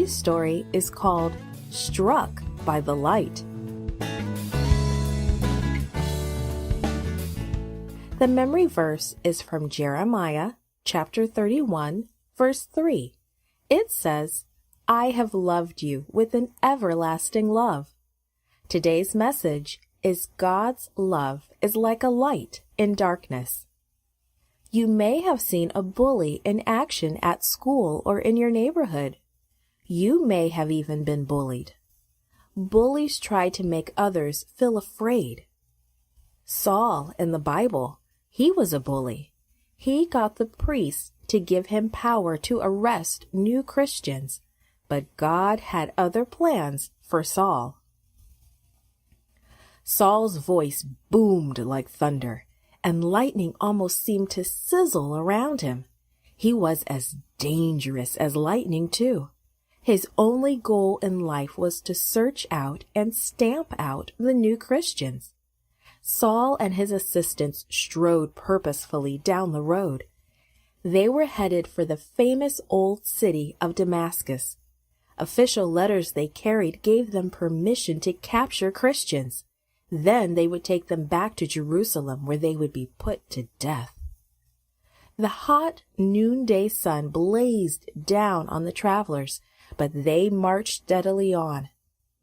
Today's story is called Struck by the Light. The memory verse is from Jeremiah chapter 31, verse 3. It says, "I have loved you with an everlasting love." Today's message is God's love is like a light in darkness. You may have seen a bully in action at school or in your neighborhood. You may have even been bullied. Bullies try to make others feel afraid. Saul in the Bible, he was a bully. He got the priests to give him power to arrest new Christians, but God had other plans for Saul. Saul's voice boomed like thunder, and lightning almost seemed to sizzle around him. He was as dangerous as lightning, too. His only goal in life was to search out and stamp out the new Christians. Saul and his assistants strode purposefully down the road. They were headed for the famous old city of Damascus. Official letters they carried gave them permission to capture Christians. Then they would take them back to Jerusalem, where they would be put to death. The hot noonday sun blazed down on the travelers, but they marched steadily on.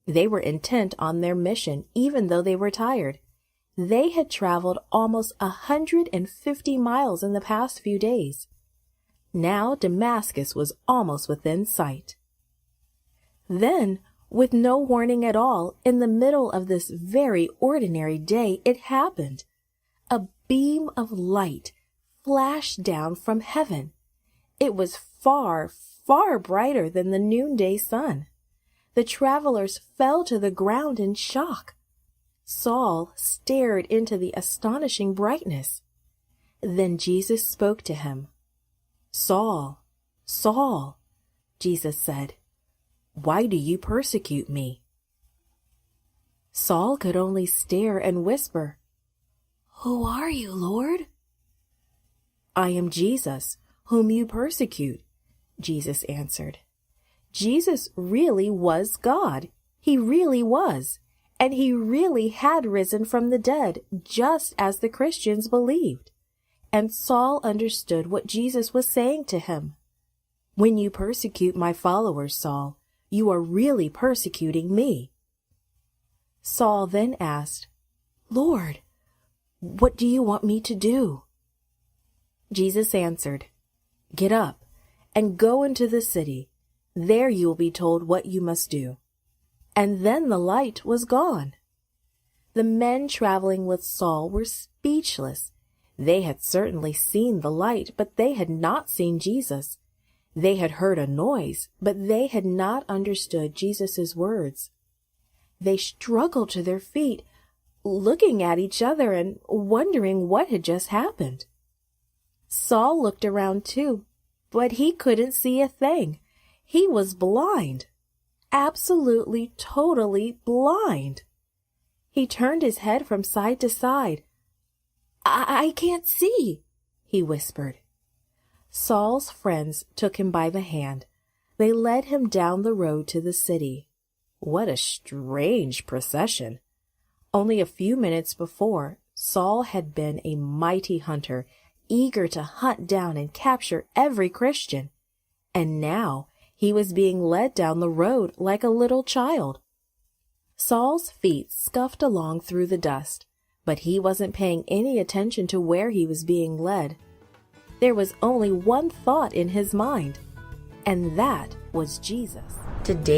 They were intent on their mission, even though they were tired. They had traveled almost 150 miles in the past few days. Now Damascus was almost within sight. Then, with no warning at all, in the middle of this very ordinary day, it happened. A beam of light flashed down from heaven. It was far, far brighter than the noonday sun. The travelers fell to the ground in shock. Saul stared into the astonishing brightness. Then Jesus spoke to him. "Saul, Saul," Jesus said, "why do you persecute me?" Saul could only stare and whisper, "Who are you, Lord?" "I am Jesus, whom you persecute," Jesus answered. Jesus really was God. He really was. And he really had risen from the dead, just as the Christians believed. And Saul understood what Jesus was saying to him. "When you persecute my followers, Saul, you are really persecuting me." Saul then asked, "Lord, what do you want me to do?" Jesus answered, "Get up and go into the city. There you will be told what you must do." And then the light was gone. The men traveling with Saul were speechless. They had certainly seen the light, but they had not seen Jesus. They had heard a noise, but they had not understood Jesus' words. They struggled to their feet, looking at each other and wondering what had just happened. Saul looked around too, but he couldn't see a thing. He was blind. Absolutely, totally blind. He turned his head from side to side. I can't see," he whispered. Saul's friends took him by the hand. They led him down the road to the city. What a strange procession. Only a few minutes before, Saul had been a mighty hunter, eager to hunt down and capture every Christian. And now, he was being led down the road like a little child. Saul's feet scuffed along through the dust, but he wasn't paying any attention to where he was being led. There was only one thought in his mind, and that was Jesus. Today